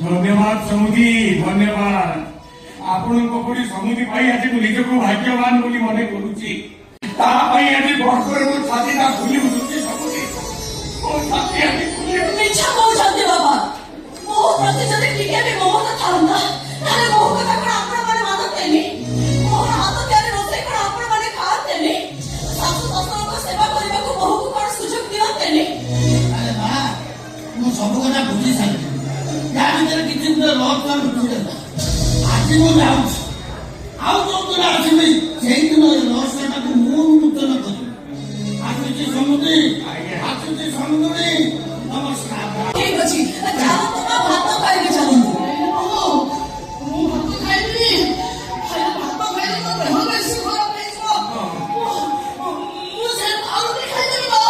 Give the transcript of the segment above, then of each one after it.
धन्यवाद समुदी धन्यवाद आपण समुदी आज निजक भाग्यवान बोली मन करुच्ची आज बर्षर मो छातीटा फुली उठुची समुदी मो छाती आज फुली मिछा कहउछन्ते बाबा मो प्रति जदि टिके भी मोहन थांदा ताले मोह कथा कोन आपण माने मानतेनी मोहन हाथ त्यारे रोसे कोन आपण माने खातेनी सासु ससुर को सेवा करबा को बहु को कोन सुजोग दियतेनी अरे बा मो सब कथा बुझी सारी या भीतर किछि गुडे लॉक कर बुझिला आज मो जाउछ आउ जो दिन आसीबी सेही दिन रहस्यटा को मो मुक्तन करी आसी समुद्री नमस्कार ठीक अछि जाओ बाबा भात खाइके चलो मो भात खाइबी खाइले भात खाइले तो देह बेसी खराब हेइछो मो से आलू भी खाइदेबी तो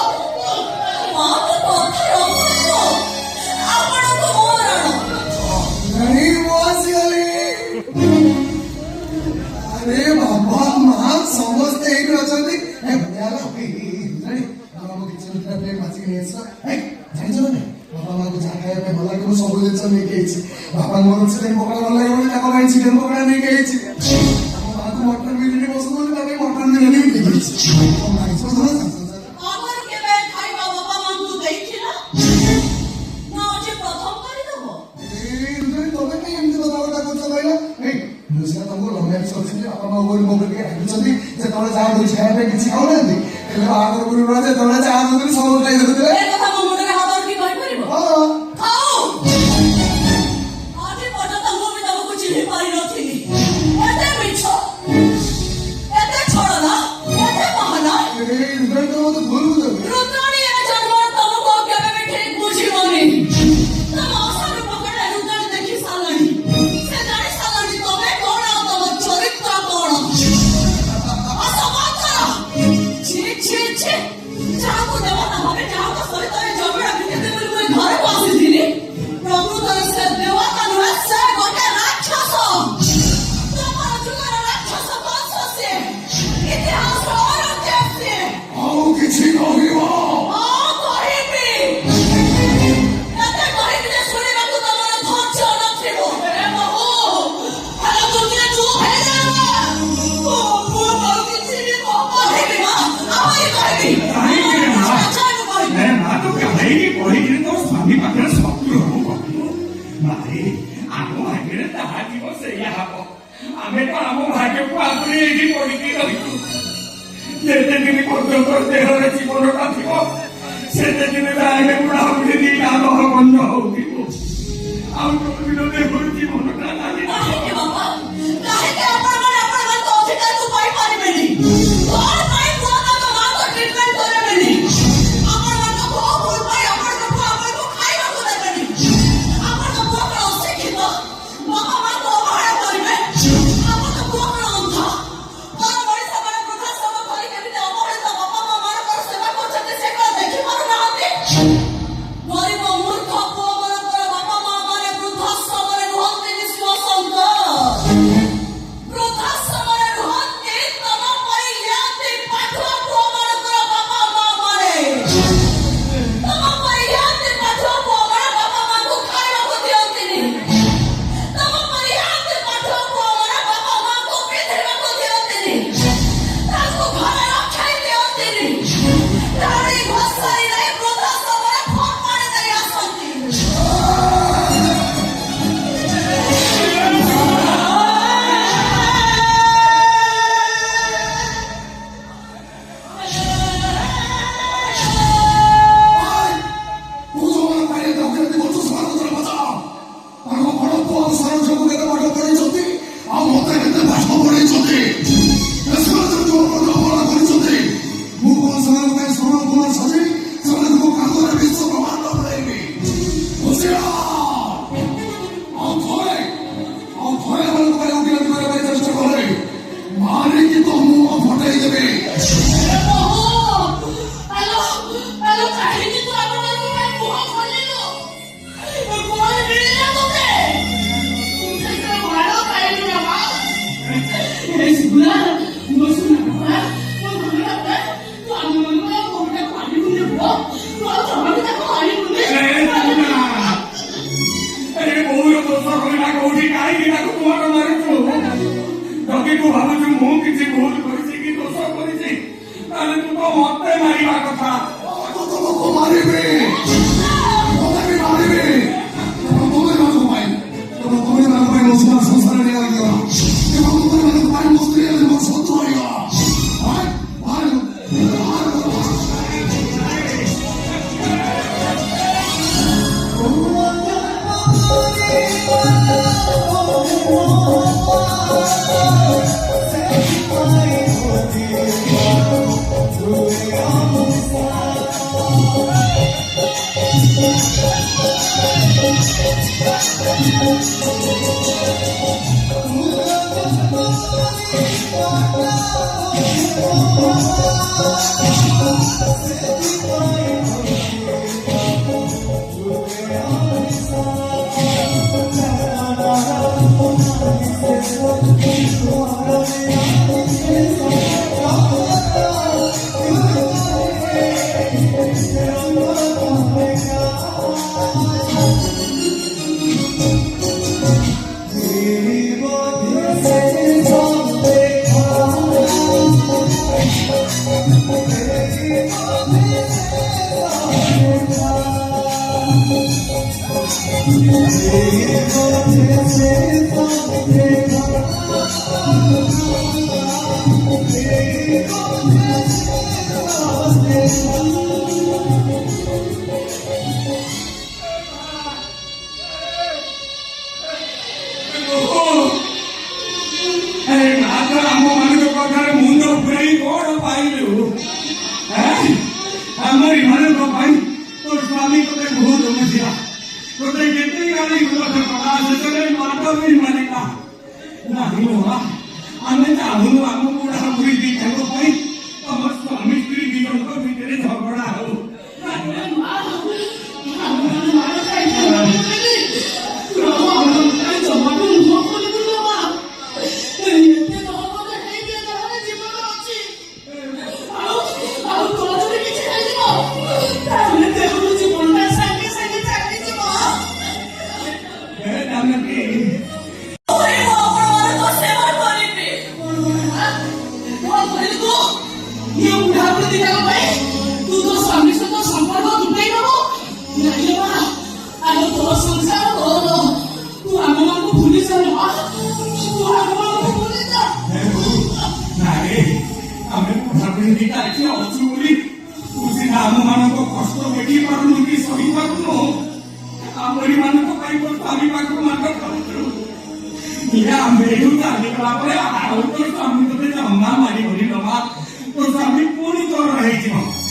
मां तो कथा रखो आपण को मोरण नहीं वासियाली अरे बाबा मां समझते एक रचंती ए भयाला नहीं बाबा को किचन में प्लेट माची के नेसा ए जाई चलो ने बाबा मां को जाके पे भला को सब जिंस नहीं केछि बाबा मोर चिकन पकड़ा भला लागो ताको भाई चिकन पकड़ा नहीं केछि बाबा को मटन बिरयानी पसंद बोले ताके मटन बिरयानी भी केछि मां समझ आगर के बे खाइबा बाबा मां तू देखिला ना जे प्रथम करी दबो ए तोबे के एमती बतावटा को चलाइला ए मुझे तुमको लंबे सोचले बाबा मां बोल मोबाइल के आछंती जे तोले जा दुई छाया पे किछि खाउ नांदी एले आगर गुरु राजे तोले जा आगर सब खाइ देते ए कथा मो मुंडे हाथ और की कहि परिबो हां खाओ आजे पर्यंत मो भी तमको चिन्हि पारि नथिली एते मिछो एते छोड़ना एते बहाना ए इधर तो भूल बुझो रुद्राणी ए जन्म तमको केबे भी ठीक बुझिबोनी तम आसार पकड़े रुद्राणी देखि सालानी से जानि सालानी तमे कोन आ तम चरित्र कोन असमाचार छी छी छी जाको देवता भावे जाको सहित ए जबड़ा बिकेते बोली कोई घर को आसीथिनी प्रभु तर से देवता नुहे से गोटे राक्षस तमर जुगर राक्षस कौन से इतिहास और कैसे आओ किछि कहिबो आ कहिबी एते कहिबी जे सुनिबाकू तमर धैर्य नथिबो हे बहु हेलो दुनिया चुप हे जा ओ मो तो किछि भी कहिबी मां आमाई कहिबी मैं मां तो कहीं कहीं तो स्वामी पाखरे शत्रु हो मारे आगो भाग्य ताहा जीव से हब आमे तो आम भाग्य को आपने एठी पड़िकी रहितु जेते दिन पर्यंत देहरे जीवनटा थिबो सेते दिन आगे बुढ़ा बुढ़ी दी नाम बंद होउथिबो आउ तो बिलोने होई जीवनटा लागे काहे बाबा काहे के अपन मन तो अधिकार तू पाई पारिबेनी और पाई कोना तो मां को ट्रीटमेंट करेबेनी अपन मन को भूल पाई अपन को खाइबा को देबेनी अपन को कोन अशिक्षित बाबा मां को अवहेला करिबे अपन को कोन अंधा और बड़ी समान प्रथा सब करी केमिते अवहेला बाबा मां मार कर सेवा करछते से को देखि मारू नाहंती गरीब मूर्ख पुଅ ମାନଙ୍କର ବାପା ମା ମାନେ ବୃଦ୍ଧାଶ୍ରମରେ ରୁହନ୍ତିନି ତୁ ଭାବୁଛୁ ମୁଁ କିଛି ଭୁଲ କରିଛି କି ଦୋଷ କରିଛି ତାହେଲେ ତୁ ତ ମତେ ମାରିବା କଥା ତ ତମକୁ ମାରିବି ମତେ ବି ମାରିବି ତମ ଭଉଣୀମାନଙ୍କ ପାଇଁ ତମ ଭଉଣୀମାନଙ୍କ ପାଇଁ ମୋ ସୁନା ସଂସାର ନିଆଗଲା ତମ ଭଉଣୀମାନଙ୍କ ପାଇଁ ମୋ ସ୍ତ୍ରୀ ହେଲେ ମୋ ଶତ୍ରୁ ଆମରି ମାନଙ୍କ ପାଇଁ ତୋ ସ୍ୱାମୀ ତୋତେ ବହୁତ ବୁଝିଲା ତୋତେ କେତେ ଗାଳି ଗୁଲଛ କଲା ଶେଷରେ ମାଟ ବି ମାନିଲା ନାହିଁ ମା ଆମେ ଚାହୁଁନୁ ଆମ ବୁଢ଼ା ବୁଢ଼ୀ ଦିଟାଙ୍କ ପାଇଁ ତମ ସ୍ୱାମୀ ସ୍ତ୍ରୀ ଦି ଜଣଙ୍କ ଭିତରେ ଝଗଡ଼ା ହଉ ଆମମାନଙ୍କ କଷ୍ଟ ଦେଖି ପାରୁନୁ କି ସହି ପାରୁନୁ ଆମରି ମାନଙ୍କ ପାଇଁ ତୋ ସ୍ୱାମୀ ପାଖକୁ ମାଟ ଖାଉଛୁ ଆମେ ଏଠୁ ଚାଲିଗଲା ପରେ ଆଉ ତୋ ସ୍ୱାମୀ ତୋତେ ଜମା ମାରିବନି ବାବା ତୋ ସ୍ୱାମୀ ପୁଣି ତୋର ହେଇଯିବ